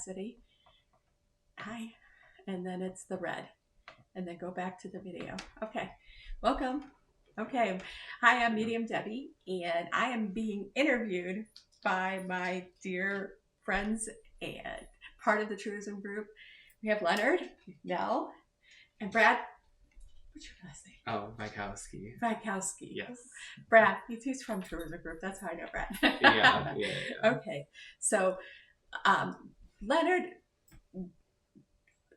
Cassidy. Hi. And then it's the red. And then go back to the video. Okay. Welcome. Okay. Hi, I'm Medium Debbie, and I am being interviewed by my dear friends and part of the Trueism group. We have Leonard, Nell, and Brad. What's your last name? Oh, Vikowski. Vikowski. Yes. Brad. He's from Trueism group. That's how I know Brad. Yeah. Okay. So Leonard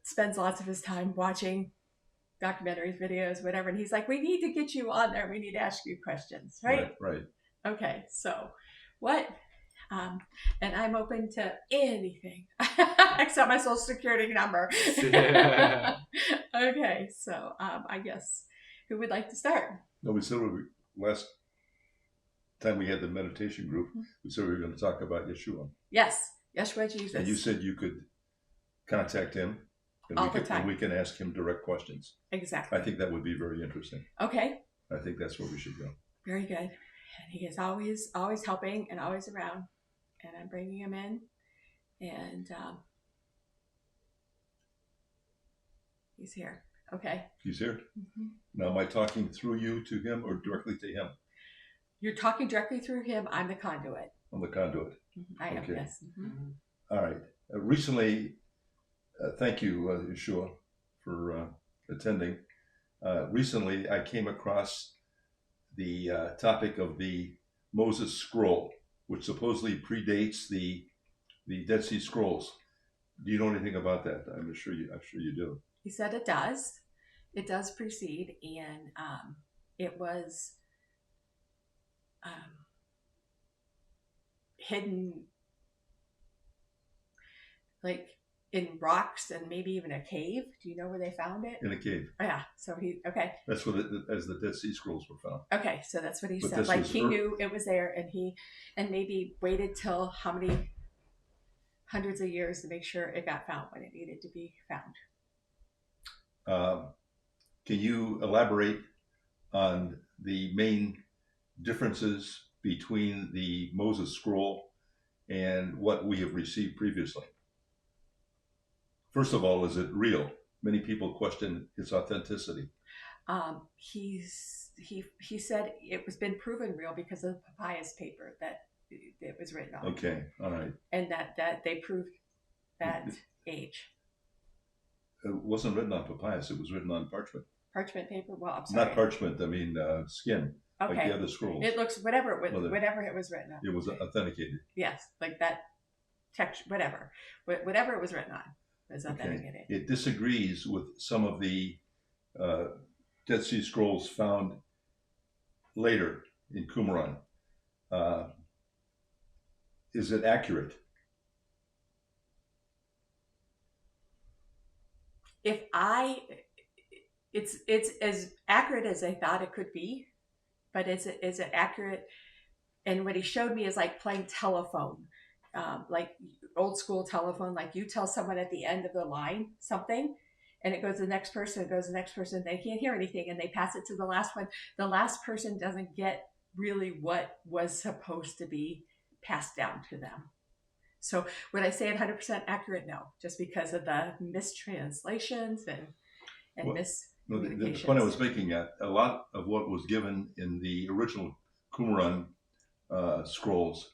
spends lots of his time watching documentaries, videos, whatever, and he's like, we need to get you on there. We need to ask you questions, right? Right. Okay, so what? And I'm open to anything except my social security number. Okay, so I guess who would like to start? No, we said last time we had the meditation group, we said we were going to talk about Yeshua. Yes, Yeshua Jesus. And you said you could contact him. And all the time. And we can ask him direct questions. Exactly. I think that would be very interesting. Okay. I think that's where we should go. Very good. And he is always helping and always around. And I'm bringing him in. And he's here. Okay. He's here? Mm-hmm. Now, am I talking through you to him or directly to him? You're talking directly through him. I'm the conduit. I'm the conduit. Mm-hmm. I am, okay. yes. Mm-hmm. All right. Recently, thank you, Yeshua, for attending. Recently, I came across the topic of the Moses Scroll, which supposedly predates the Dead Sea Scrolls. Do you know anything about that? I'm sure you do. He said it does. It does precede, and it was hidden, like in rocks and maybe even a cave. Do you know where they found it? In a cave. Oh, yeah. So okay. That's where as the Dead Sea Scrolls were found. Okay, so that's what he said. Like he knew it was there, and maybe waited till how many hundreds of years to make sure it got found when it needed to be found. Can you elaborate on the main differences between the Moses Scroll and what we have received previously? First of all, is it real? Many people question its authenticity. He said it was been proven real because of the papyrus paper that it was written on. Okay, all right. And that they proved that age. It wasn't written on papyrus. It was written on parchment. Parchment paper? Well, I'm sorry. Not parchment. I mean skin. Okay. Like the other scrolls. It looks whatever it was written on. It was authenticated. Yes, like that text, whatever it was written on was authenticated. Okay. It disagrees with some of the Dead Sea Scrolls found later in Qumran. Is it accurate? It's as accurate as I thought it could be, but is it accurate? And what he showed me is like playing telephone, like old school telephone. Like you tell someone at the end of the line something, and it goes to the next person. It goes to the next person. They can't hear anything, and they pass it to the last one. The last person doesn't get really what was supposed to be passed down to them. So would I say 100% accurate? No, just because of the mistranslations and miscommunications. The point I was making at a lot of what was given in the original Qumran scrolls,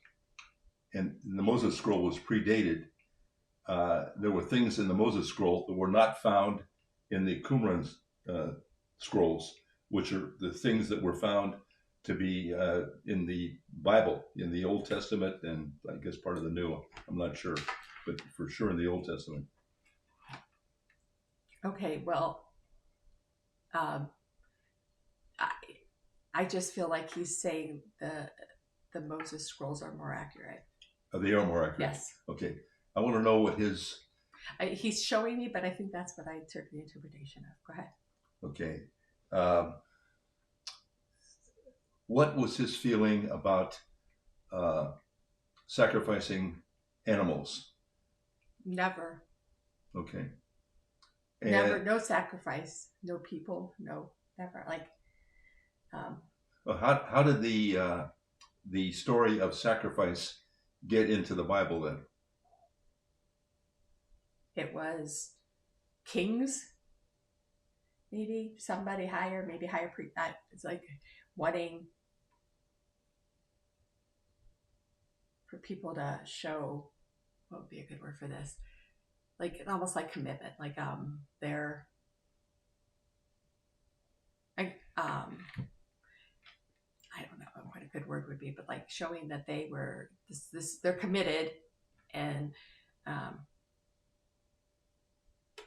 and the Moses scroll was predated. There were things in the Moses scroll that were not found in the Qumran scrolls, which are the things that were found to be in the Bible, in the Old Testament, and I guess part of the New. I'm not sure, but for sure in the Old Testament. Okay, well, I just feel like he's saying the Moses scrolls are more accurate. They are more accurate? Yes. Okay. I want to know what his... He's showing me, but I think that's what I took the interpretation of. Go ahead. Okay. What was his feeling about sacrificing animals? Never. Okay. And never, no sacrifice, no people, no, never. Like, well, how did the story of sacrifice get into the Bible then? it was kings, maybe somebody higher, maybe higher it's like wanting for people to show, what would be a good word for this? Like almost like commitment, like they're like I don't know what a good word would be, but like showing that they were they're committed and um,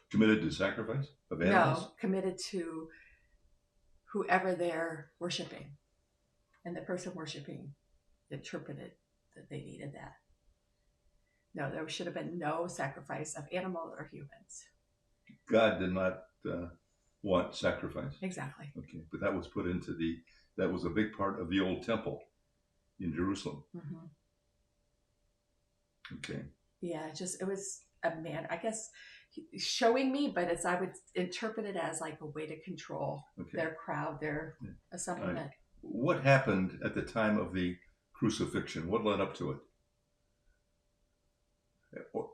Committed to sacrifice of animals? no, committed to whoever they're worshiping, and the person worshiping interpreted that they needed that. No, there should have been no sacrifice of animal or humans. God did not want sacrifice. Exactly. Okay, but that was put into that was a big part of the old temple in Jerusalem. Mm-hmm. Okay. Yeah, it was a man, I guess, showing me, but I would interpret it as like a way to control their crowd, their assemblement. Right. What happened at the time of the crucifixion? What led up to it?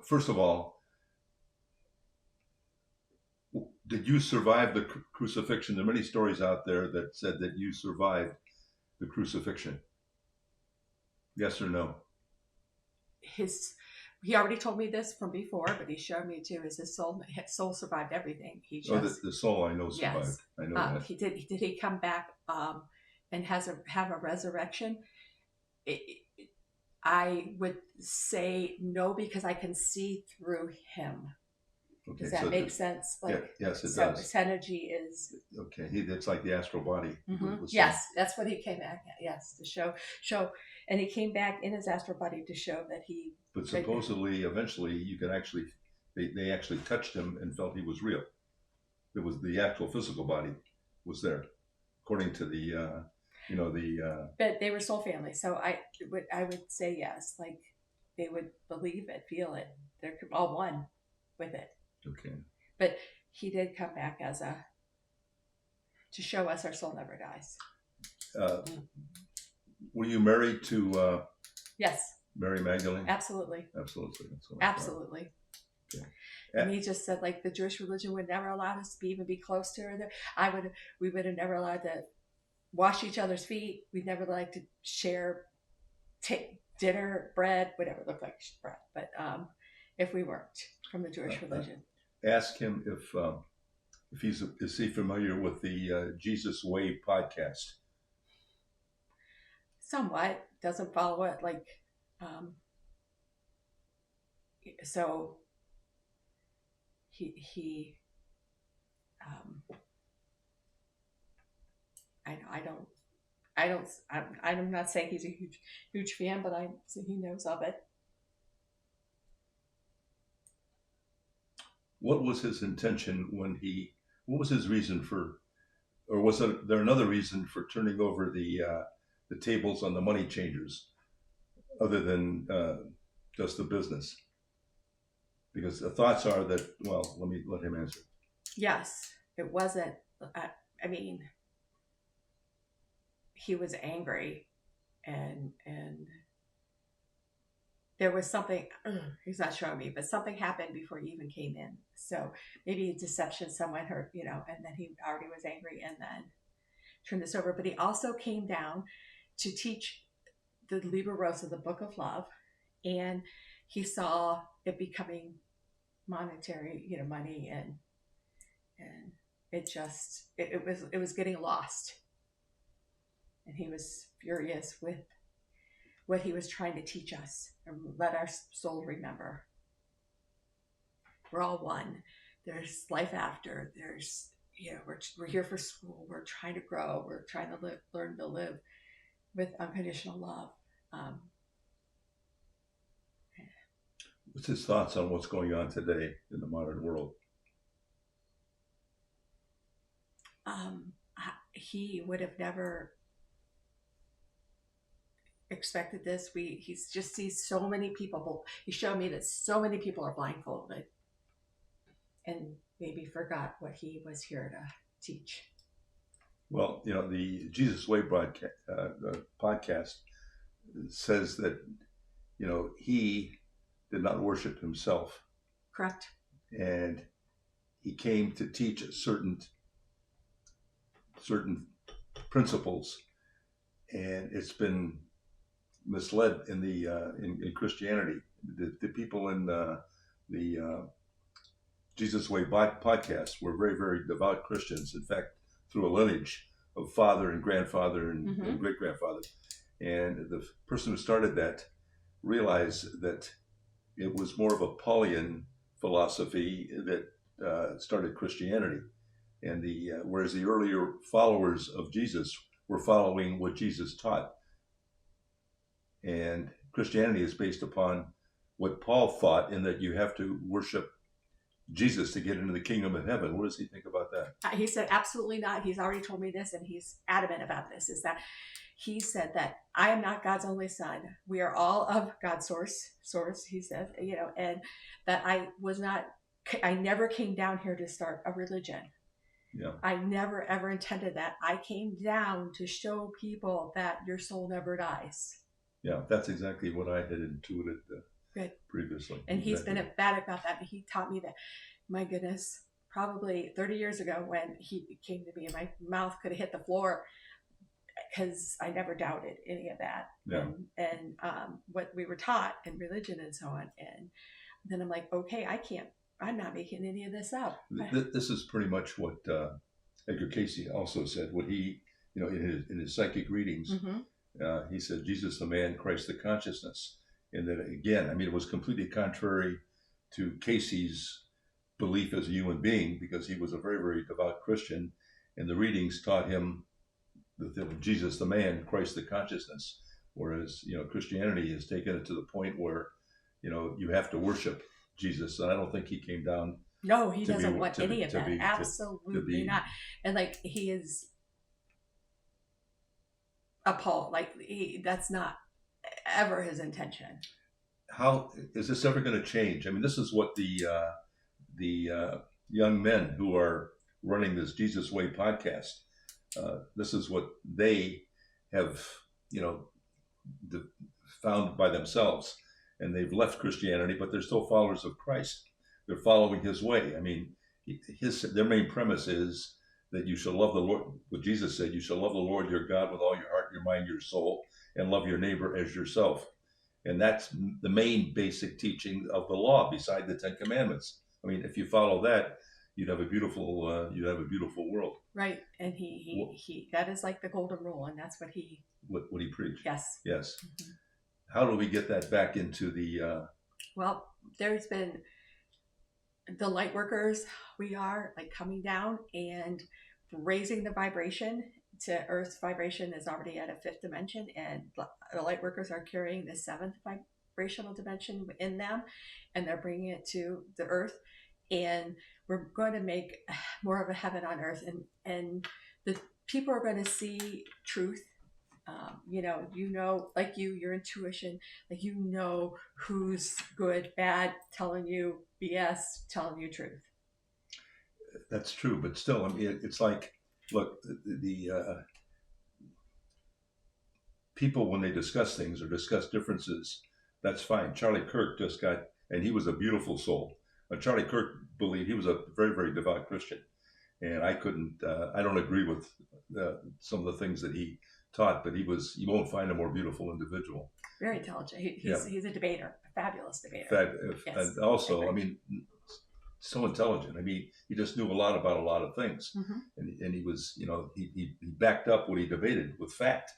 First of all, did you survive the crucifixion? There are many stories out there that said that you survived the crucifixion. Yes or no? He already told me this from before, but he showed me too. His soul survived everything. He just the soul I know survived. Yes. I know that. He come back and have a resurrection? I would say no, because I can see through him. Okay, does that make sense? Like, yes, it does. His energy is okay. It's like the astral body. Mm-hmm. Yes, that's what he came back at. Yes, to show, and he came back in his astral body to show that he. But supposedly, eventually, you can actually, they actually touched him and felt he was real. It was the actual physical body was there, according to the. But they were soul family, so I would say yes. Like they would believe it, feel it. They're all one with it. Okay. But he did come back to show us our soul never dies. Were you married to? Yes. Mary Magdalene. Absolutely. Absolutely. Absolutely. Okay. And he just said, like, the Jewish religion would never allow us to even be close to her. We would have never allowed to wash each other's feet. We'd never like to share dinner, bread, whatever it looked like bread. But if we weren't from the Jewish religion. Ask him if is he familiar with the Jesus Way podcast? Somewhat. Doesn't follow it like so he I'm not saying he's a huge fan, but he knows of it. What was his intention what was his reason for, or was there another reason for turning over the tables on the money changers other than just the business? Because the thoughts are that, well, let him answer. Yes, it wasn't, I mean, he was angry and there was something, he's not showing me, but something happened before he even came in. So maybe a deception, someone heard, and then he already was angry and then turned this over. But he also came down to teach the Liber Rosa, the Book of Love, and he saw it becoming monetary, money, and it was getting lost, and he was furious with what he was trying to teach us and let our soul remember. We're all one. There's life after. There's we're here for school. We're trying to grow. We're trying to learn to live with unconditional love. What's his thoughts on what's going on today in the modern world? He would have never expected this. He just sees so many people. He showed me that so many people are blindfolded and maybe forgot what he was here to teach. Well, the Jesus Way podcast says that he did not worship himself. Correct. and he came to teach certain principles, and it's been misled in the in Christianity. The people in the Jesus Way podcast were very, very devout Christians. In fact, through a lineage of father and grandfather and great grandfather. And the person who started that realized that it was more of a Paulian philosophy that started Christianity. And whereas the earlier followers of Jesus were following what Jesus taught. And Christianity is based upon what Paul thought, in that you have to worship Jesus to get into the kingdom of heaven. What does he think about that? He said, absolutely not. He's already told me this, and he's adamant about this, is that he said that I am not God's only son. We are all of God's source, he said, and that I never came down here to start a religion. Yeah. I never, ever intended that. I came down to show people that your soul never dies. Yeah, that's exactly what I had intuited previously. And he's been emphatic about that. He taught me that, my goodness, probably 30 years ago when he came to me and my mouth could have hit the floor, because I never doubted any of that. Yeah. And what we were taught in religion and so on. And then I'm like, okay, I'm not making any of this up. This is pretty much what Edgar Casey also said. What he, in his psychic readings, he said, Jesus the man, Christ the consciousness. And that, again, I mean, it was completely contrary to Casey's belief as a human being, because he was a very, very devout Christian. And the readings taught him that Jesus the man, Christ the consciousness. Whereas, Christianity has taken it to the point where, you have to worship Jesus. And I don't think he came down. No, he doesn't want any of that. Absolutely not. And like, he is appalled. Like, that's not ever his intention. How is this ever going to change? I mean, this is what the young men who are running this Jesus Way podcast, this is what they have, found by themselves. And they've left Christianity, but they're still followers of Christ. They're following his way. I mean, their main premise is that you shall love the Lord. What Jesus said, you shall love the Lord your God with all your heart, your mind, your soul, and love your neighbor as yourself. And that's the main basic teaching of the law, beside the 10 Commandments. I mean, if you follow that, you'd have a beautiful world. Right. And he that is like the golden rule, and that's what he preached. Yes. Mm-hmm. How do we get that back into the well, there's been the light workers. We are like coming down and raising the vibration to Earth's vibration is already at a 5th dimension, and the light workers are carrying the 7th vibrational dimension in them, and they're bringing it to the Earth, and we're going to make more of a heaven on Earth, and the people are going to see truth. Like your intuition, like who's good, bad, telling you BS, telling you truth. That's true, but still, I mean, it's like, look, the people, when they discuss things or discuss differences, that's fine. Charlie Kirk and he was a beautiful soul. Charlie Kirk believed, he was a very, very devout Christian, and I don't agree with some of the things that he taught, but you won't find a more beautiful individual. Very intelligent. He's a debater, a fabulous debater. Yes, and also, I mean, so intelligent. I mean, he just knew a lot about a lot of things, and he was, he backed up what he debated with fact.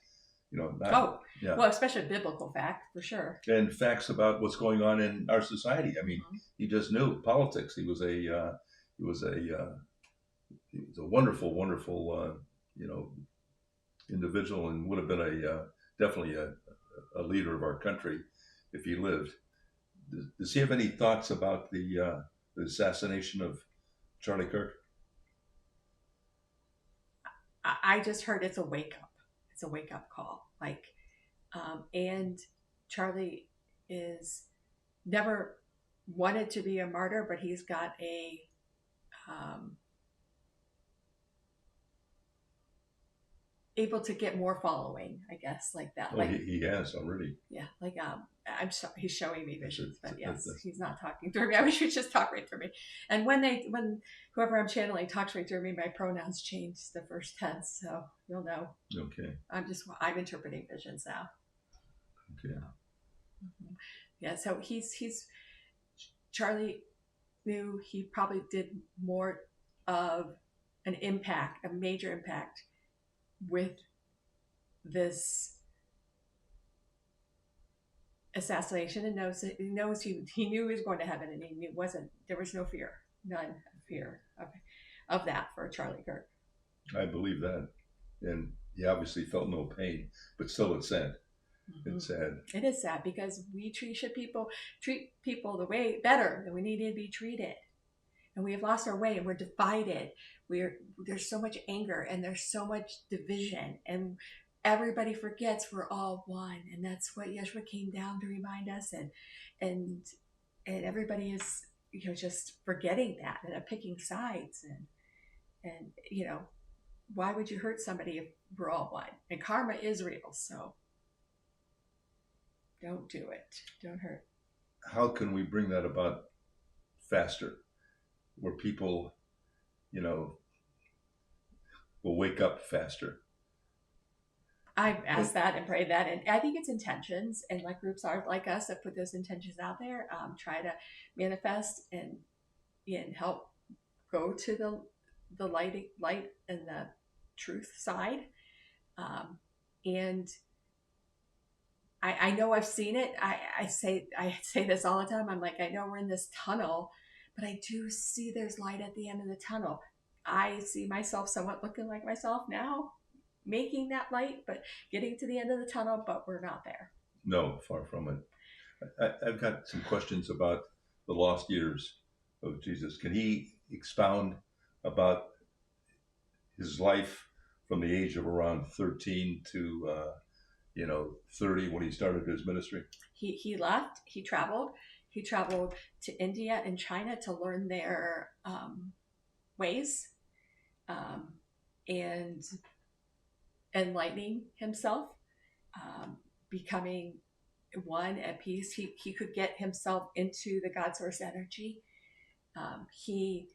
Well, especially biblical fact, for sure, and facts about what's going on in our society. I mean, he just knew politics. He was a wonderful, wonderful, individual, and would have been definitely a leader of our country if he lived. Does he have any thoughts about the assassination of Charlie Kirk? I just heard it's a wake up. It's a wake up call. And Charlie is never wanted to be a martyr, but he's got a, able to get more following, I guess, like that. Oh, Like, he has already. yeah, like I'm so, he's showing me visions, but yes, That's- he's not talking through me. I wish he'd just talk right through me. And when whoever I'm channeling talks right through me, my pronouns change the first tense, so you'll know. Okay. I'm interpreting visions now. Okay. Mm-hmm. Yeah, so he's Charlie knew he probably did more of an impact, a major impact with this assassination, and he knew he was going to heaven, and there was no fear, none of fear of that for Charlie Kirk. I believe that, and he obviously felt no pain, but still, it's sad. Mm-hmm. It's sad. It is sad because we treat people the way better than we need to be treated, and we have lost our way, and we're divided. There's so much anger, and there's so much division, and everybody forgets we're all one, and that's what Yeshua came down to remind us, and everybody is just forgetting that and picking sides, and why would you hurt somebody if we're all one? And karma is real, so don't do it. Don't hurt. How can we bring that about faster, where people, will wake up faster? I've asked that and prayed that, and I think it's intentions, and like groups are like us that put those intentions out there, try to manifest and help go to the light and the truth side, and I know I've seen it. I say this all the time. I'm like, I know we're in this tunnel, but I do see there's light at the end of the tunnel. I see myself somewhat looking like myself now, making that light, but getting to the end of the tunnel, but we're not there. No, far from it. I've got some questions about the lost years of Jesus. Can he expound about his life from the age of around 13 to 30 when he started his ministry? He left. He traveled to India and China to learn their ways, and enlightening himself, becoming one at peace. He could get himself into the God source energy. He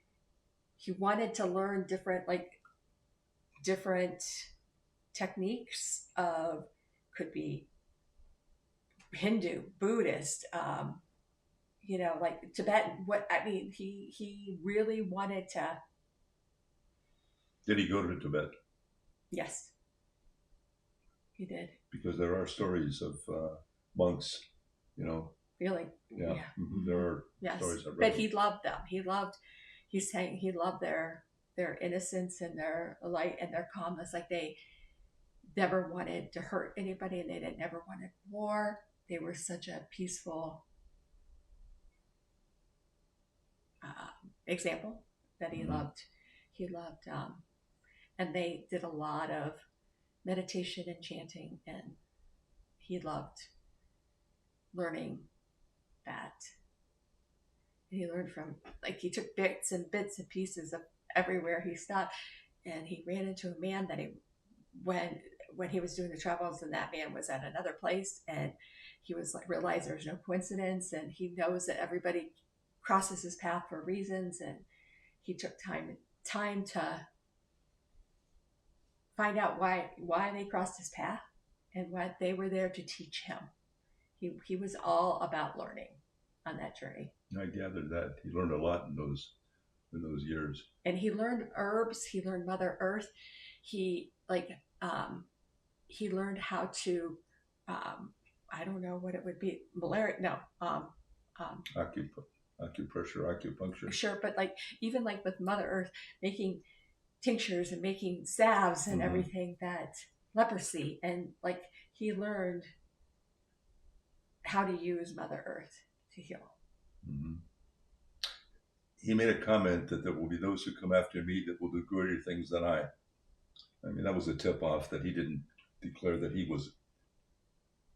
wanted to learn different techniques of, could be Hindu, Buddhist, like Tibetan. He really wanted to. Did he go to Tibet? Yes, he did. Because there are stories of monks, Really? Yeah. Mm-hmm. There are stories I've read. But he loved them. He's saying he loved their innocence and their light and their calmness. Like, they never wanted to hurt anybody, and they never wanted war. They were such a peaceful example that he loved. He loved, and they did a lot of meditation and chanting, and he loved learning that. And he learned from, he took bits and pieces of everywhere he stopped, and he ran into a man that when he was doing the travels, and that man was at another place, and he was realized there's no coincidence, and he knows that everybody crosses his path for reasons, and he took time to find out why they crossed his path and what they were there to teach him. He was all about learning on that journey. I gathered that he learned a lot in those years. And he learned herbs. He learned Mother Earth. He learned how to, I don't know what it would be, malaria. No. Acupuncture. Sure, but even with Mother Earth, making tinctures and making salves and everything, that leprosy, and he learned how to use Mother Earth to heal. Mm-hmm. He made a comment that there will be those who come after me that will do greater things than I. I mean, that was a tip-off that he didn't declare that he was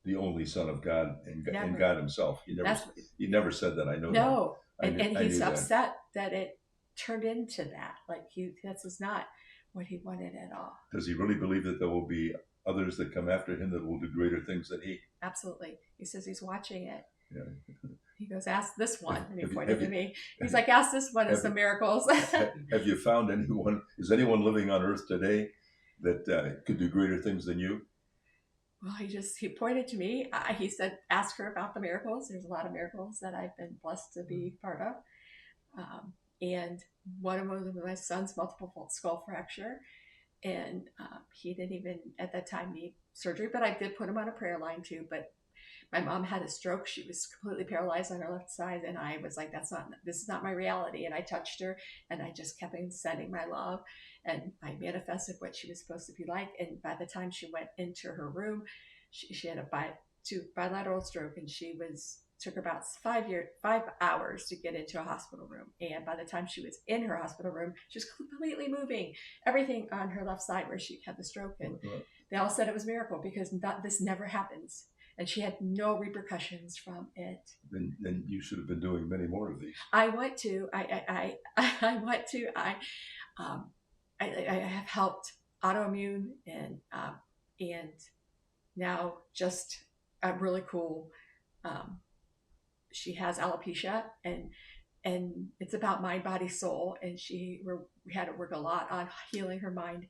the only Son of God and God himself. He never said that. I know. No, and he's upset that it turned into that. This is not what he wanted at all. Does he really believe that there will be others that come after him that will do greater things than he? Absolutely. He says he's watching it. Yeah. He goes, ask this one. And he Have you- pointed have to you- me. He's like, ask this one. It's have the you- miracles. Have you found anyone? Is anyone living on Earth today that could do greater things than you? Well, he pointed to me. He said, ask her about the miracles. There's a lot of miracles that I've been blessed to be part of. And one of them was my son's multiple skull fracture. And he didn't even at that time need surgery, but I did put him on a prayer line too. But my mom had a stroke. She was completely paralyzed on her left side. And I was like, this is not my reality. And I touched her and I just kept on sending my love. And I manifested what she was supposed to be like. And by the time she went into her room, she had two bilateral stroke, and took her about 5 hours to get into a hospital room. And by the time she was in her hospital room, she was completely moving everything on her left side where she had the stroke. And they all said it was a miracle because this never happens. And she had no repercussions from it. Then you should have been doing many more of these. I want to. I have helped autoimmune and now just a really cool. She has alopecia and it's about mind, body, soul. And we had to work a lot on healing her mind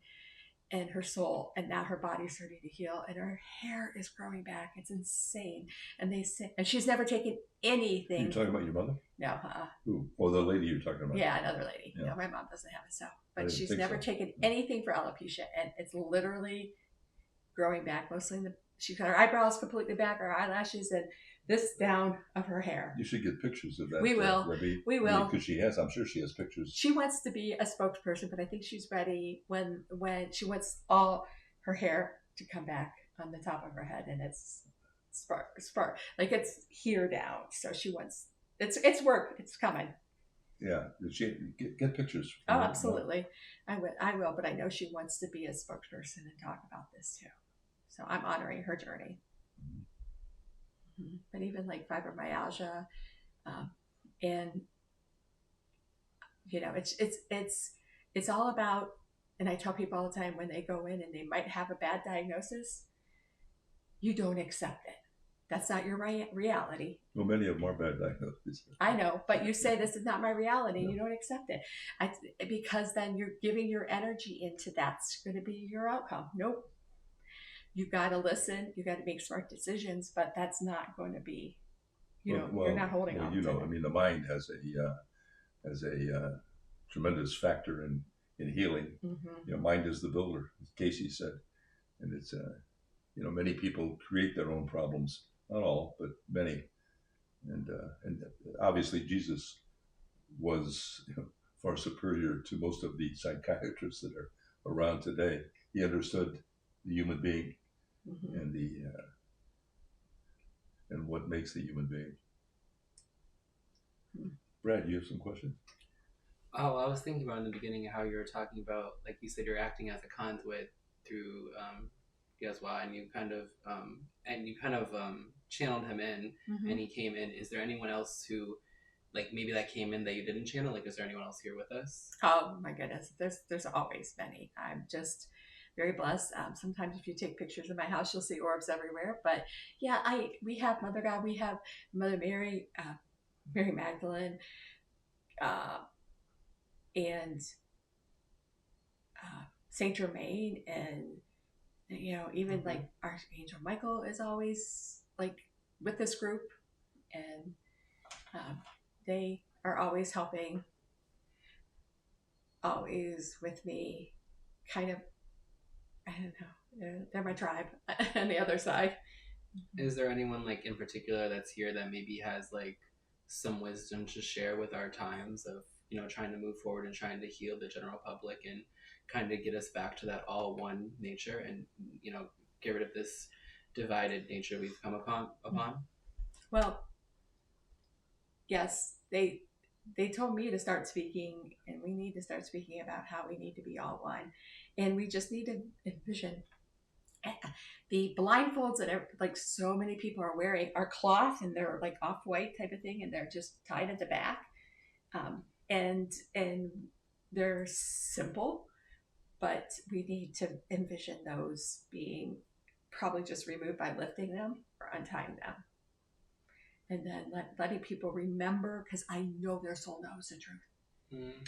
and her soul, and now her body's starting to heal and her hair is growing back. It's insane. And and she's never taken anything. You're talking about your mother? No. Who? Oh, the lady you're talking about. Yeah, another lady. Yeah. No, my mom doesn't have it, so. But she's never taken anything for alopecia, and it's literally growing back. Mostly she's got her eyebrows completely back, her eyelashes, and this down of her hair. You should get pictures of that. We will. We will. Because I'm sure she has pictures. She wants to be a spokesperson, but I think she's ready when she wants all her hair to come back on the top of her head, and it's spark like it's here down. So she wants it's work. It's coming. Yeah, she get pictures. Oh, absolutely. I will, but I know she wants to be a spokesperson and talk about this too. So I'm honoring her journey. But even like fibromyalgia, and it's all about. And I tell people all the time when they go in and they might have a bad diagnosis, you don't accept it. That's not your reality. Well, many of them are bad diagnoses. I know, but you say this is not my reality. No. You don't accept it, because then you're giving your energy into that's going to be your outcome. Nope. You got to listen. You got to make smart decisions, but that's not going to be. You're not holding on. I mean, the mind has a tremendous factor in healing. Mm-hmm. Mind is the builder, as Casey said, and it's many people create their own problems. Not all, but many, and obviously Jesus was far superior to most of the psychiatrists that are around today. He understood the human being. Mm-hmm. And what makes the human being. Brad, you have some questions? Oh, I was thinking about in the beginning how you were talking about, like you said, you're acting as a conduit through Yeshua, and you kind of channeled him in, mm-hmm. and he came in. Is there anyone else who, like maybe that came in that you didn't channel? Like, is there anyone else here with us? Oh my goodness, there's always many. I'm just very blessed. Sometimes if you take pictures of my house, you'll see orbs everywhere. But yeah, we have Mother God, we have Mother Mary, Mary Magdalene, and Saint Germain, and even mm-hmm. like Archangel Michael is always like with this group, and they are always helping, always with me, kind of. I don't know. They're my tribe on the other side. Is there anyone like in particular that's here that maybe has like some wisdom to share with our times of, trying to move forward and trying to heal the general public and kind of get us back to that all one nature and, get rid of this divided nature we've come upon? Well, yes, they told me to start speaking, and we need to start speaking about how we need to be all one. And we just need to envision the blindfolds that like so many people are wearing are cloth, and they're like off-white type of thing, and they're just tied at the back. And they're simple, but we need to envision those being probably just removed by lifting them or untying them. And then letting people remember, because I know their soul knows the truth.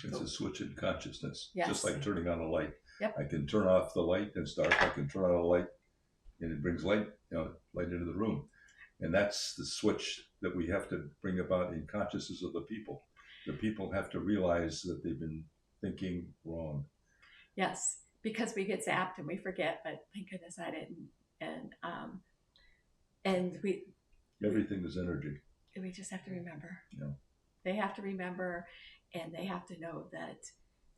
It's a switch in consciousness, Yes. just like turning on a light. Yep. I can turn off the light and start. I can turn on a light, and it brings light into the room. And that's the switch that we have to bring about in consciousness of the people. The people have to realize that they've been thinking wrong. Yes, because we get zapped and we forget, but thank goodness I didn't. And everything is energy. We just have to remember. Yeah. They have to remember, and they have to know that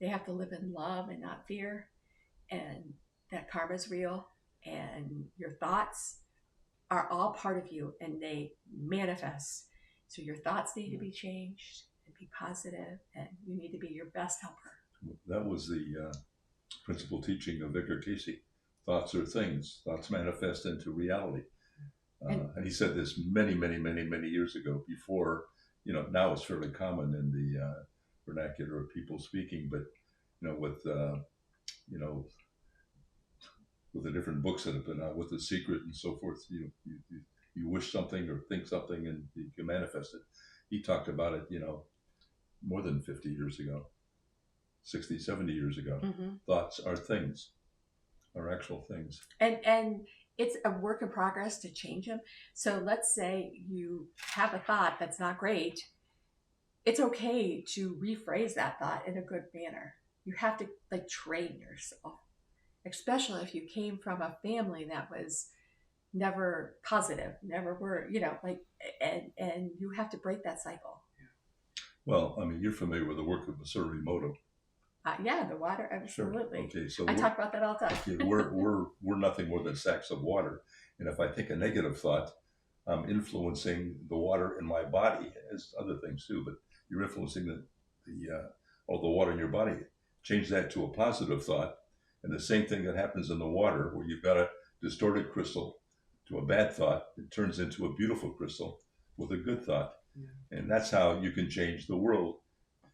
they have to live in love and not fear, and that karma is real, and your thoughts are all part of you, and they manifest. So your thoughts need to be changed and be positive, and you need to be your best helper. That was the principal teaching of Victor Casey. Thoughts are things. Thoughts manifest into reality. And he said this many, many, many, many years ago. Before, now it's fairly common in the vernacular of people speaking. But with the different books that have been out, with The Secret and so forth, you wish something or think something and you can manifest it. He talked about it, more than 50 years ago, 60, 70 years ago. Mm-hmm. Thoughts are things, are actual things. And it's a work in progress to change them. So let's say you have a thought that's not great. It's okay to rephrase that thought in a good manner. You have to train yourself, especially if you came from a family that was never positive, never were, and you have to break that cycle. Well, I mean, you're familiar with the work of Masaru Emoto. Yeah, the water, absolutely. Sure. Okay, so I talk about that all the time. Okay, we're nothing more than sacks of water, and if I think a negative thought, I'm influencing the water in my body, as other things too. But you're influencing all the water in your body. Change that to a positive thought, and the same thing that happens in the water, where you've got a distorted crystal to a bad thought, it turns into a beautiful crystal with a good thought, and that's how you can change the world,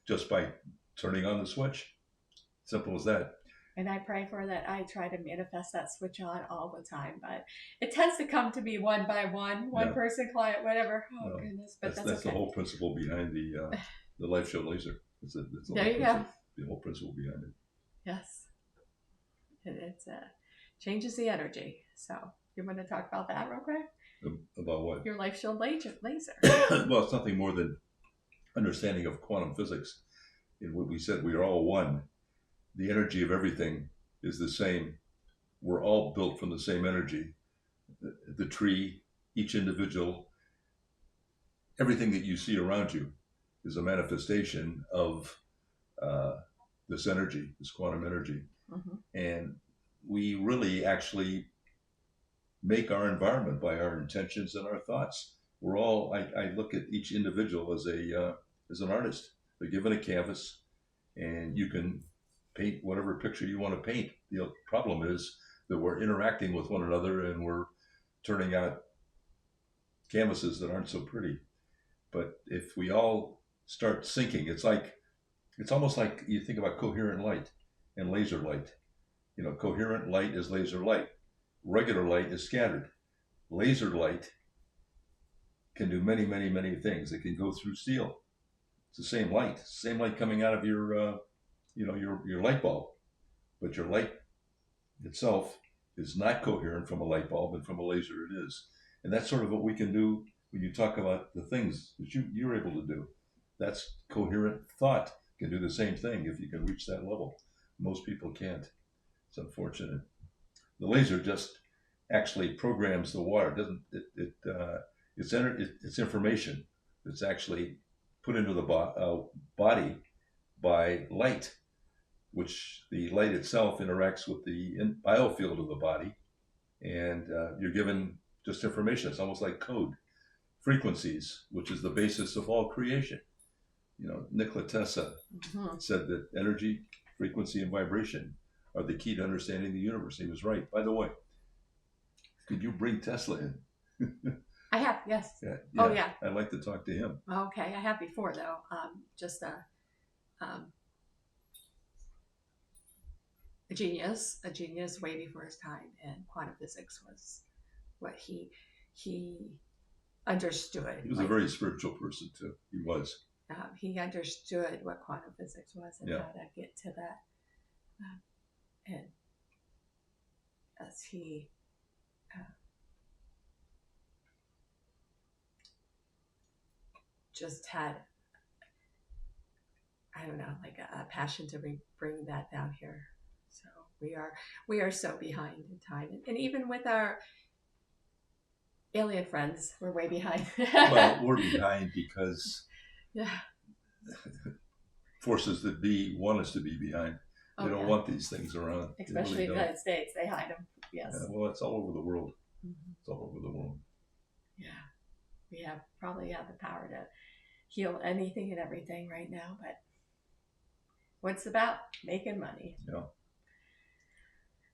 just by turning on the switch. Simple as that. And I pray for that. I try to manifest that switch on all the time, but it tends to come to me one by one, person, client, whatever. Oh, goodness. But that's the whole principle behind the Life Show Laser. There you go. The whole principle behind it. Yes. It changes the energy. So you want to talk about that real quick? About what? Your Life Show Laser. Well, it's nothing more than understanding of quantum physics. In what we said, we are all one. The energy of everything is the same. We're all built from the same energy. The tree, each individual, everything that you see around you is a manifestation of this energy, this quantum energy. Mm-hmm. And we really actually make our environment by our intentions and our thoughts. We're all, I look at each individual as an artist. They're given a canvas, and you can paint whatever picture you want to paint. The problem is that we're interacting with one another and we're turning out canvases that aren't so pretty. But if we all start syncing, it's almost like you think about coherent light and laser light. Coherent light is laser light. Regular light is scattered. Laser light can do many, many, many things. It can go through steel. It's the same light coming out of your light bulb, but your light itself is not coherent from a light bulb, and from a laser it is. And that's sort of what we can do when you talk about the things that you're able to do. That's coherent thought can do the same thing if you can reach that level. Most people can't. It's unfortunate. The laser just actually programs the water. It's information that's actually put into the body by light, which the light itself interacts with the biofield of the body, and you're given just information. It's almost like code. Frequencies, which is the basis of all creation. Nikola Tesla said that energy, frequency, and vibration are the key to understanding the universe. He was right. By the way, could you bring Tesla in? I have, yes. Yeah. Oh, yeah. I'd like to talk to him. Okay, I have before, though. a genius way before his time, and quantum physics was what he understood. He was a very spiritual person too. He was. He understood what quantum physics was and Yeah. how to get to that. And as he just had, I don't know, like a passion to bring that down here. So we are so behind in time, and even with our alien friends, we're way behind. Well, we're behind because yeah. forces that be want us to be behind. They don't want these things around. Especially in the United States, they hide them. Yes. Yeah, well, it's all over the world. Mm-hmm. It's all over the world. Yeah, we probably have the power to heal anything and everything right now, but what's about making money? Yeah.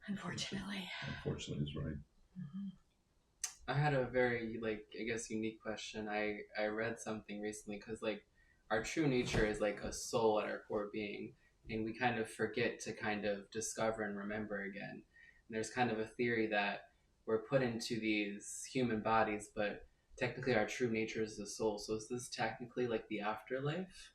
Unfortunately is right. Mm-hmm. I had a very, like, I guess unique question. I read something recently, because like our true nature is like a soul at our core being, and we kind of forget to kind of discover and remember again. And there's kind of a theory that we're put into these human bodies, but technically our true nature is the soul. So is this technically like the afterlife?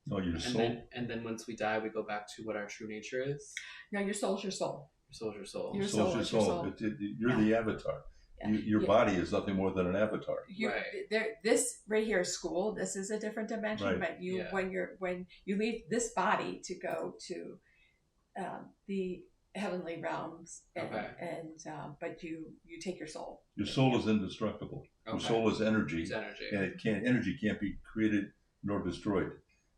No, your soul. And then once we die, we go back to what our true nature is? No, your soul's your soul. Your soul's your soul. Your soul's your soul. You're the avatar. Yeah. Your body is nothing more than an avatar. This right here is school. This is a different dimension. Right. But when you leave this body to go to the heavenly realms, but you take your soul. Your soul is indestructible. Okay. Your soul is energy. It's energy. And energy can't be created nor destroyed.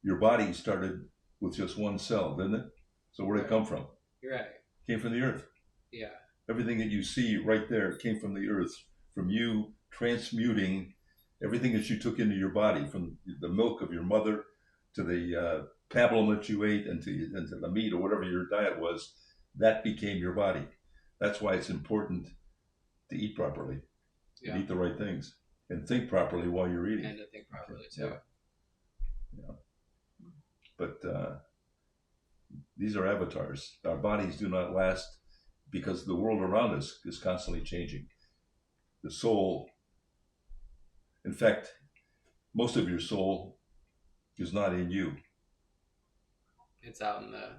Your body started with just one cell, didn't it? So where did it come from? You're right. It came from the earth. Yeah. Everything that you see right there came from the earth, from you transmuting everything that you took into your body, from the milk of your mother to the pablum that you ate and to the meat or whatever your diet was. That became your body. That's why it's important to eat properly, and eat the right things, and think properly while you're eating. And to think properly too. Yeah. But these are avatars. Our bodies do not last, because the world around us is constantly changing. The soul, in fact, most of your soul is not in you. It's out in the...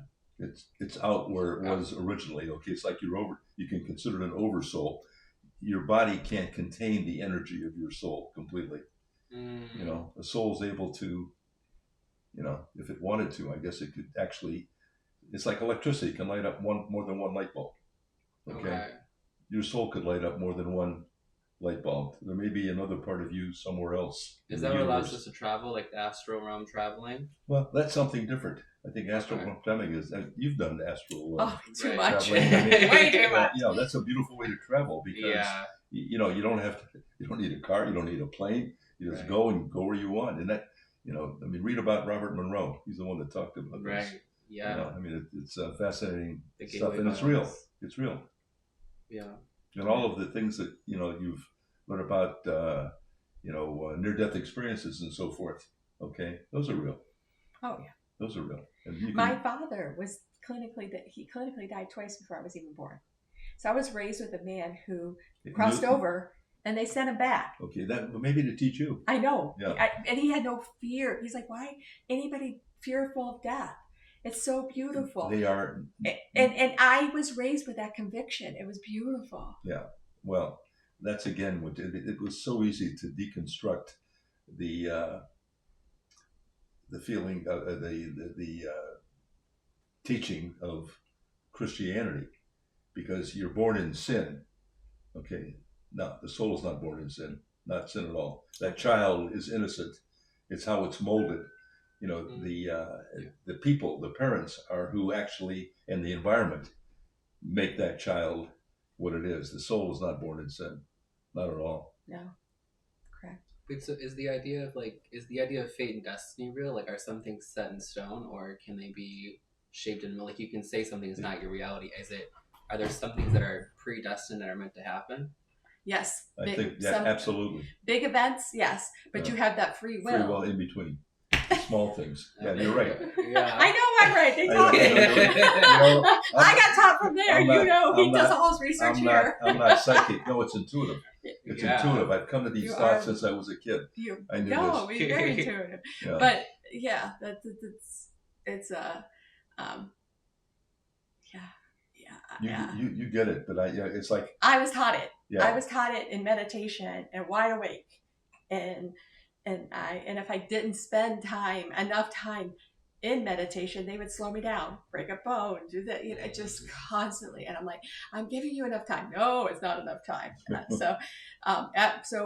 It's out where it was originally. Okay, it's like you can consider it an oversoul. Your body can't contain the energy of your soul completely. Mm. You know, the soul's able to, you know, if it wanted to, I guess it could actually, it's like electricity. It can light up more than one light bulb. Okay. Your soul could light up more than one light bulb. There may be another part of you somewhere else. Is that what allows us to travel, like the astral realm traveling? Well, that's something different. I think astral realm traveling is, you've done astral too much. Way too much. You know, that's a beautiful way to travel, because you know, you don't need a car, you don't need a plane. You just go where you want. And that, you know, I mean, read about Robert Monroe. He's the one that talked about this. Right. Yeah. You know, I mean, it's fascinating stuff, and it's real. It's real. Yeah. And all of the things that, you know, you've learned about, near-death experiences and so forth. Okay, those are real. Oh yeah. Those are real. My father was clinically died twice before I was even born. So I was raised with a man who crossed over, and they sent him back. Okay, that maybe to teach you. I know. Yeah. And he had no fear. He's like, why anybody fearful of death? It's so beautiful. They are. And I was raised with that conviction. It was beautiful. Yeah. Well, that's again what it was so easy to deconstruct the feeling, the teaching of Christianity, because you're born in sin. Okay. No, the soul is not born in sin. Not sin at all. That child is innocent. It's how it's molded. You know, the people, the parents are who actually, and the environment, make that child what it is. The soul is not born in sin. Not at all. No. Correct. Wait, so is the idea of fate and destiny real? Like, are some things set in stone, or can they be shaped in, like, you can say something is not your reality? Are there some things that are predestined that are meant to happen? Yes. I think, absolutely. Big events, yes. But you have that free will. Free will in between. Small things. Yeah, you're right. Yeah. I know I'm right. They I taught know, me. you know, I got taught from there. I'm not- He I'm does not- all his research here. I'm not psychic. No, it's intuitive. It's Yeah. intuitive. I've come to these You thoughts are- since I was a kid. I knew no, this. he's very intuitive. Yeah. But yeah, it's a yeah. You get it, but it's like I was taught it. yeah. I was taught it in meditation and wide awake, and if I didn't spend enough time in meditation, they would slow me down, break a bone, do that, just constantly. And I'm like, I'm giving you enough time. No, it's not enough time. So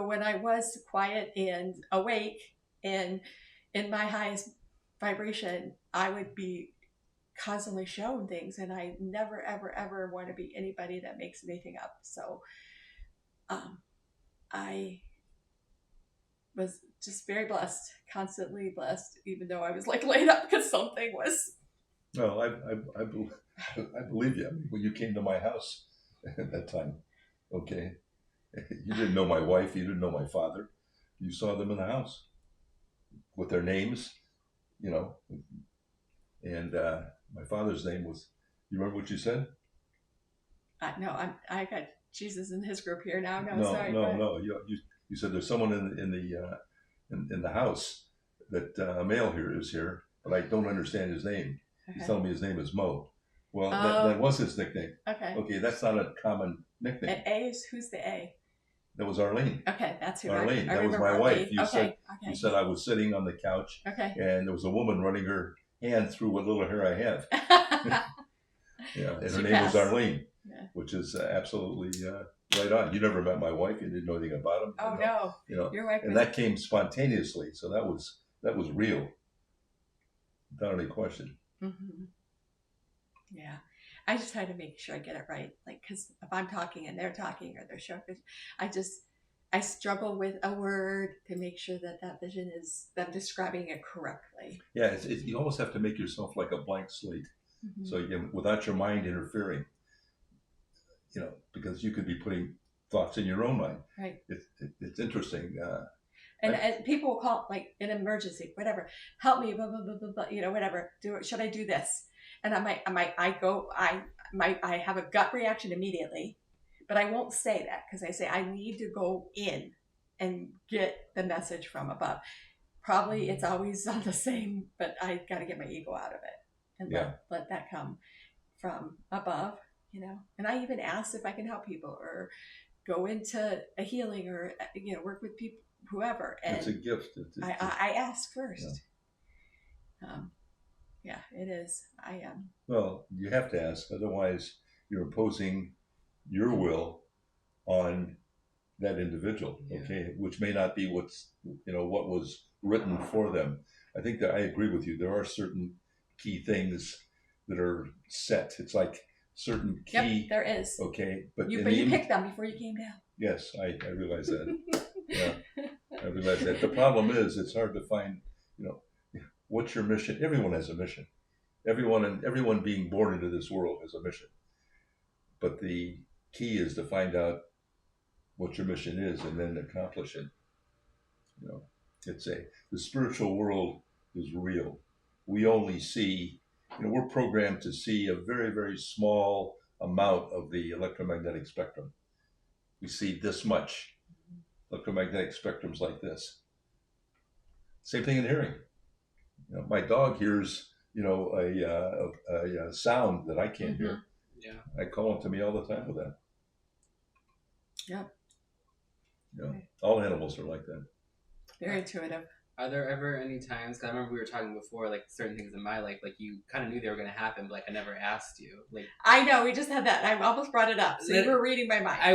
when I was quiet and awake and in my highest vibration, I would be constantly shown things, and I never ever want to be anybody that makes anything up. So I was just very blessed, constantly blessed, even though I was like laid up because something was. No, I believe you. I mean, when you came to my house at that time, okay, you didn't know my wife, you didn't know my father. You saw them in the house with their names, and my father's name was. You remember what you said? No, I got Jesus in his group here now. No, sorry. No. You said there's someone in the house that a male here is here, but I don't understand his name. Okay. He's telling me his name is Mo. Well, Oh. that was his nickname. Okay. Okay, that's not a common nickname. And A is who's the A? That was Arlene. Okay, that's who. Arlene. I That was remember my wife. Arlene. You said I was sitting on the couch, Okay. and there was a woman running her hand through what little hair I have. Yeah, and her name was Arlene, which is absolutely right on. You never met my wife. You didn't know anything about him. Oh no. Your wife. And that came spontaneously, so that was real, without any question. Mm-hmm. Yeah, I just try to make sure I get it right. Like, because if I'm talking and they're talking or they're showing, I struggle with a word to make sure that vision is them describing it correctly. Yeah, you almost have to make yourself like a blank slate. Mm-hmm. So without your mind interfering, because you could be putting thoughts in your own mind. Right. It's interesting. And people will call, like, an emergency, whatever, help me, blah blah blah blah blah, whatever. Should I do this? And I have a gut reaction immediately, but I won't say that because I say I need to go in and get the message from above. Probably it's always on the same, but I got to get my ego out of it and let that come from above, And I even asked if I can help people or go into a healing or work with people, whoever. And it's a gift. I ask first. Yeah, it is. I am. Well, you have to ask, otherwise you're imposing your will on that individual, okay, which may not be what was written for them. I think that I agree with you. There are certain key things that are set. It's like certain key. Yep, there is. Okay, but you picked them before you came down. Yes, I realize that. Yeah, I realize that. The problem is, it's hard to find. What's your mission? Everyone has a mission. Everyone being born into this world has a mission. But the key is to find out what your mission is and then accomplish it. The spiritual world is real. We only see, we're programmed to see a very, very small amount of the electromagnetic spectrum. We see this much. Electromagnetic spectrum's like this. Same thing in hearing. My dog hears, a sound that I can't hear. Yeah. I call him to me all the time with that. Yep. All animals are like that. Very intuitive. Are there ever any times, because I remember we were talking before, like certain things in my life, like you kind of knew they were going to happen, but like I never asked you. Like I know, we just had that. I almost brought it up. So you were reading my mind. I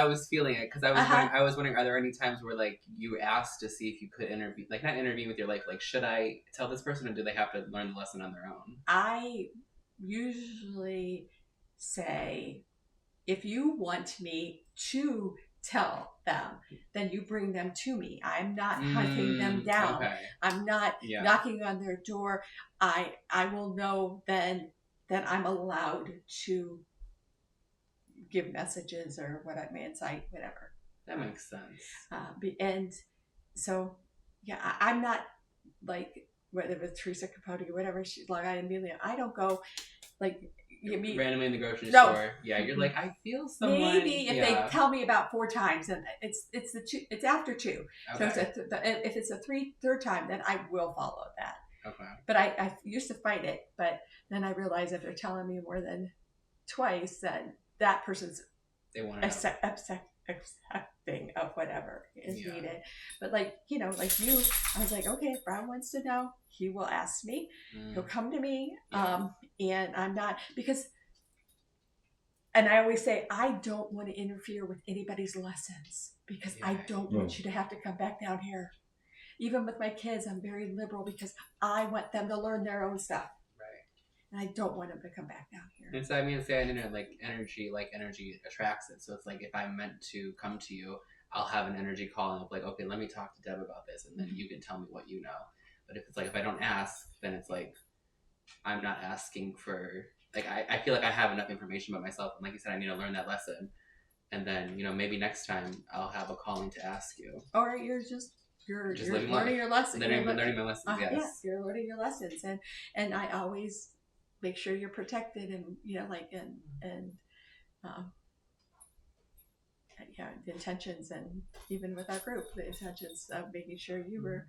was feeling it because I was wondering, are there any times where like you asked to see if you could intervene, like not intervene with your life, like should I tell this person or do they have to learn the lesson on their own? I usually say, if you want me to tell them, then you bring them to me. I'm not hunting them down. Okay. I'm not knocking on their door. I will know then that I'm allowed to give messages or what I may incite, whatever. That makes sense. And so, I'm not like whether it was Teresa Capote or whatever, she's like, I don't go like you meet randomly in the grocery no. store. Yeah, you're like, I feel someone. Maybe if they tell me about 4 times, and it's after 2. Okay. So if it's a third time, then I will follow that. Okay. But I used to fight it, but then I realized if they're telling me more than twice, then that person's accepting of whatever is needed. But like you, I was like, okay, if Brown wants to know, he will ask me. He'll come to me, and I'm not because. And I always say, I don't want to interfere with anybody's lessons because I don't want you to have to come back down here. Even with my kids, I'm very liberal because I want them to learn their own stuff. Right. And I don't want them to come back down here. And so I mean, say I know like energy attracts it. So it's like if I'm meant to come to you, I'll have an energy calling of like, okay, let me talk to Deb about this, and then you can tell me what you know. But if it's like if I don't ask, then it's like I'm not asking for. Like, I feel like I have enough information about myself. And like you said, I need to learn that lesson. And then, maybe next time I'll have a calling to ask you. Or you're learning your lessons. Learning my lessons, yes. Yeah, you're learning your lessons. And I always make sure you're protected and, the intentions. And even with our group, the intentions of making sure you were,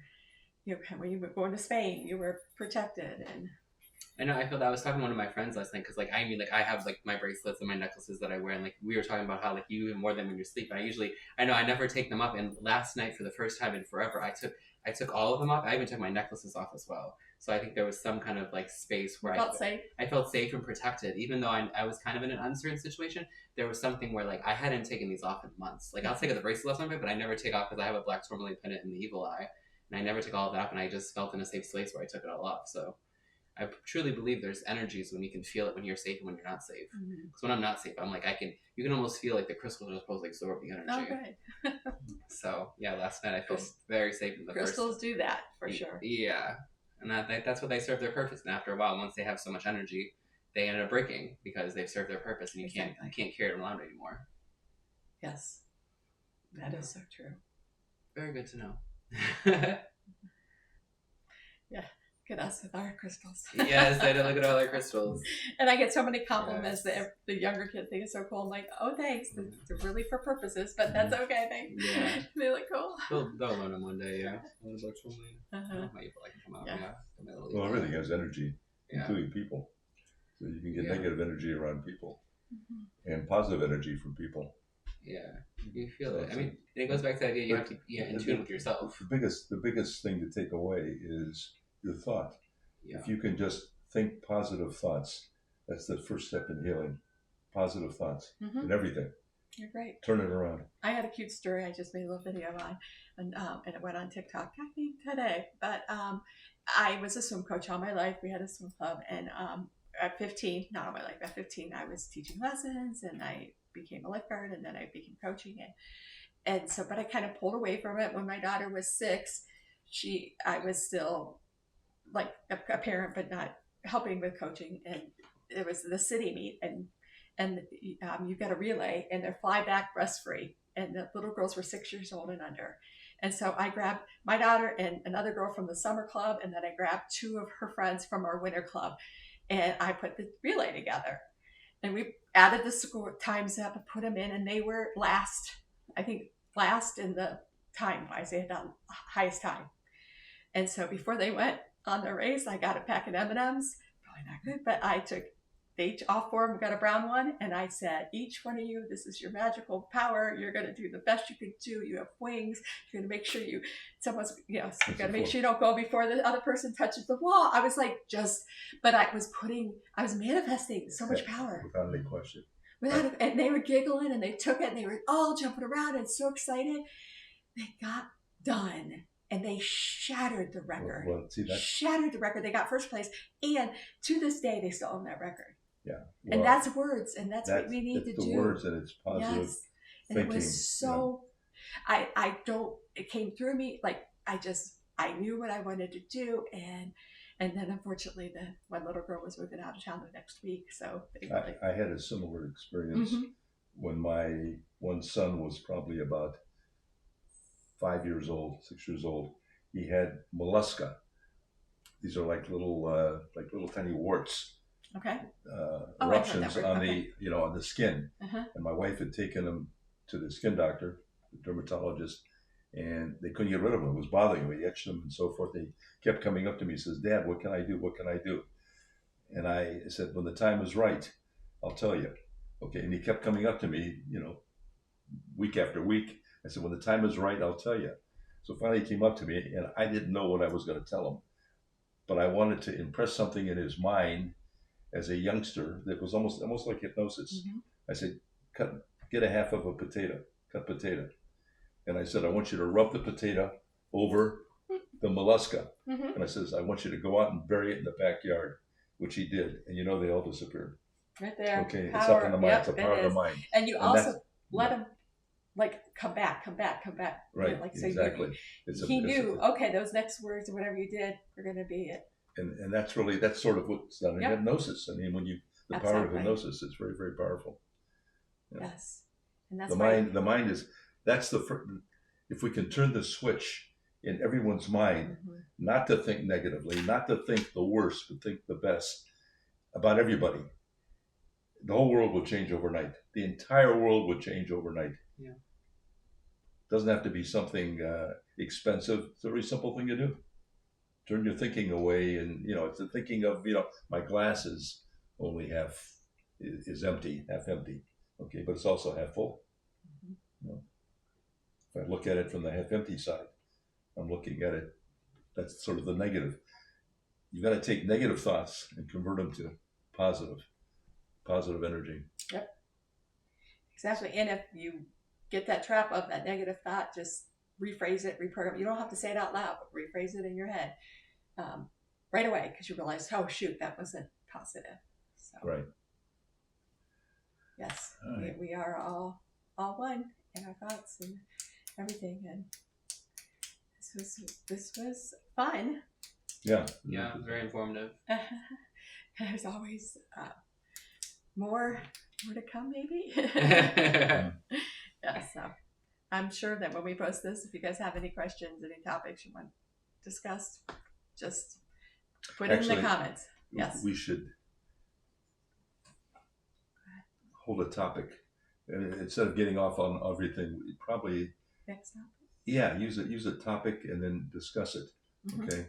when you were going to Spain, you were protected. And I know. I feel that I was talking to one of my friends last night because, like, I mean, like, I have like my bracelets and my necklaces that I wear, and like we were talking about how like you even wear them when you're sleeping. I never take them up, and last night for the first time in forever, I took all of them off. I even took my necklaces off as well. So I think there was some kind of like space where I felt safe and protected, even though I was kind of in an uncertain situation. There was something where like I hadn't taken these off in months. Like I'll take the bracelet off my but I never take off because I have a black tourmaline pendant in the evil eye, and I never took all of that off, and I just felt in a safe place where I took it all off. So. I truly believe there's energies when you can feel it when you're safe and when you're not safe. Because when I'm not safe, I'm like, you can almost feel like the crystals are supposed to absorb the energy. Oh, good. So, yeah, last night I felt very safe in the crystals do that, for sure. Yeah. And that's what they serve their purpose. And after a while, once they have so much energy, they end up breaking because they've served their purpose and you can't carry them around anymore. Yes. That is so true. Very good to know. Yeah. Look at us with our crystals. Yes, I do look at all our crystals. And I get so many compliments that the younger kids think it's so cool. I'm like, oh, thanks. They're really for purposes, but that's okay. They look cool. They'll learn them one day, yeah. My evil can come out, Well, everything has energy, including people. So you can get negative energy around people and positive energy from people. Yeah, you feel it. I mean, it goes back to the idea you have to be in tune with yourself. The biggest thing to take away is your thought. Yeah. If you can just think positive thoughts, that's the first step in healing. Positive thoughts in everything. You're right. Turn it around. I had a cute story I just made a little video on, and it went on TikTok, I think today. But I was a swim coach all my life. We had a swim club, and at 15, not all my life, at 15, I was teaching lessons, and I became a lifeguard, and then I became coaching it. And so, but I kind of pulled away from it when my daughter was 6. I was still like a parent, but not helping with coaching. And it was the city meet, and you got a relay, and they're fly back breast free, and the little girls were 6 years old and under. And so I grabbed my daughter and another girl from the summer club, and then I grabbed 2 of her friends from our winter club, and I put the relay together. And we added the score times up and put them in, and they were last in the time wise. They had the highest time. And so before they went on the race, I got a pack of M&Ms. Probably not good, but I took all 4 of them, got a brown one, and I said, each one of you, this is your magical power. You're going to do the best you can do. You have wings. You're going to make sure you got to make sure you don't go before the other person touches the wall. I was like, but I was manifesting so much power. Without any question. And they were giggling, and they took it, and they were all jumping around and so excited. They got done. And they shattered the record. Well, see that? Shattered the record. They got first place. And to this day, they still own that record. Yeah. Well, and that's words. And that's what we need to do. The words, and it's positive and thinking. It was so, it came through me. Like, I knew what I wanted to do. And then, unfortunately, one little girl was moving out of town the next week. So I had a similar experience when my one son was probably about 5 years old, 6 years old. He had mollusca, these are like little tiny warts, Okay. I've heard eruptions that word. on Okay. the on the skin. Uh-huh. And my wife had taken them to the skin doctor, the dermatologist, and they couldn't get rid of them. It was bothering me. They itched them and so forth. They kept coming up to me. Says, "Dad, what can I do? What can I do?" And I said, "When the time is right, I'll tell you." Okay. And he kept coming up to me, week after week. I said, "When the time is right, I'll tell you." So finally he came up to me, and I didn't know what I was going to tell him, but I wanted to impress something in his mind as a youngster that was almost like hypnosis. Mm-hmm. I said, get a half of a potato, cut potato. And I said, I want you to rub the potato over the mollusca. Mm-hmm. And I says, I want you to go out and bury it in the backyard, which he did. And they all disappeared. Right there. Okay, Power. it's up in the mind. Yep, it's a power of the mind. And you also let yeah. him come back. Right, So exactly. He knew, okay, those next words or whatever you did are going to be it. And that's sort of what's done in hypnosis. I mean, the power of hypnosis is very, very powerful. Yeah. Yes. And that's the mind is, if we can turn the switch in everyone's mind, not to think negatively, not to think the worst, but think the best about everybody, the whole world will change overnight. The entire world would change overnight. Yeah. Doesn't have to be something expensive. It's a very simple thing to do. Turn your thinking away, and it's the thinking of my glass is only half empty, half empty. Okay, but it's also half full. If I look at it from the half empty side, I'm looking at it. That's sort of the negative. You got to take negative thoughts and convert them to positive energy. Yep. Exactly. And if you get that trap of that negative thought, just rephrase it, reprogram. You don't have to say it out loud, but rephrase it in your head right away, because you realize, oh shoot, that wasn't positive. So, right. Yes, right. We are all one in our thoughts and everything, and this was fun. Yeah. Yeah, very informative. There's always more to come, maybe. Yeah, so I'm sure that when we post this, if you guys have any questions, any topics you want discussed, just put it in the comments. Yes. We should hold a topic, and instead of getting off on everything, we probably next topic. Yeah, use a topic and then discuss it. Mm-hmm. Okay,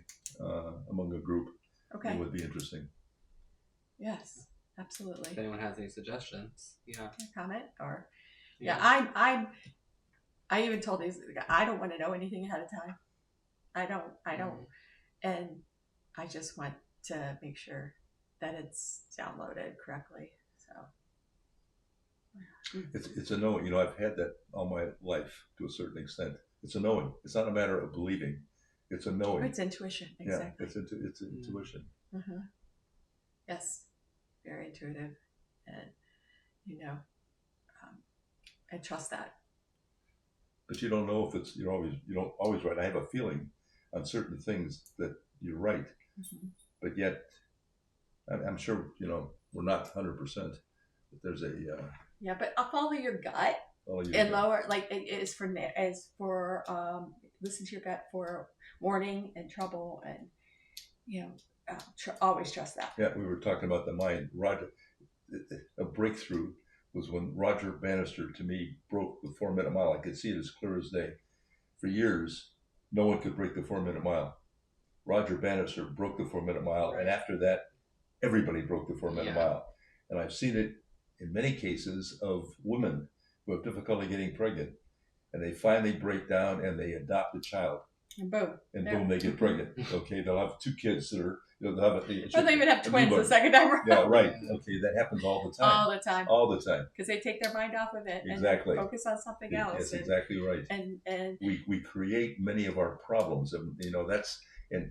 among a group. Okay. It would be interesting. Yes, absolutely. If anyone has any suggestions, comment or I even told these, I don't want to know anything ahead of time. I don't, and I just want to make sure that it's downloaded correctly. So it's a knowing. I've had that all my life to a certain extent. It's a knowing. It's not a matter of believing. It's a knowing. It's intuition. Exactly. Yeah, it's intuition. Mm-hmm. Yes, very intuitive, and I trust that. But you don't know if you're always right. I have a feeling on certain things that you're right, but yet I'm sure we're not 100%. But there's a but I'll follow your gut. Lower, like it is for listen to your gut for warning and trouble, and always trust that. Yeah, we were talking about the mind. Roger, a breakthrough was when Roger Bannister, to me, broke the 4-minute mile. I could see it as clear as day. For years, no one could break the 4-minute mile. Roger Bannister broke the 4-minute mile, and after that, everybody broke the 4-minute mile. And I've seen it in many cases of women who have difficulty getting pregnant, and they finally break down and they adopt a child. And boom, they get pregnant. Okay, they'll have 2 kids that are, they'll have or they even have twins the second time around. Yeah, right. Okay, that happens all the time. All the time. Because they take their mind off of it and focus on something else. That's exactly right. And we create many of our problems, and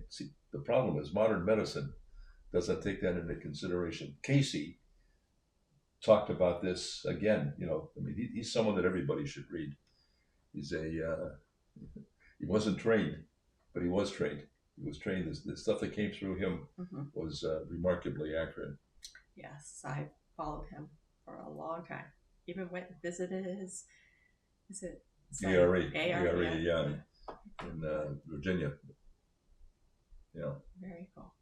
see, the problem is modern medicine doesn't take that into consideration. Casey talked about this again. He's someone that everybody should read. He's he wasn't trained, but he was trained. He was trained. The stuff that came through him was remarkably accurate. Yes, I followed him for a long time. Even went and visited his, ARE, in Virginia. Yeah. Very cool.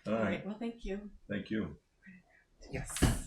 All right. Well, thank you. Thank you. Yes.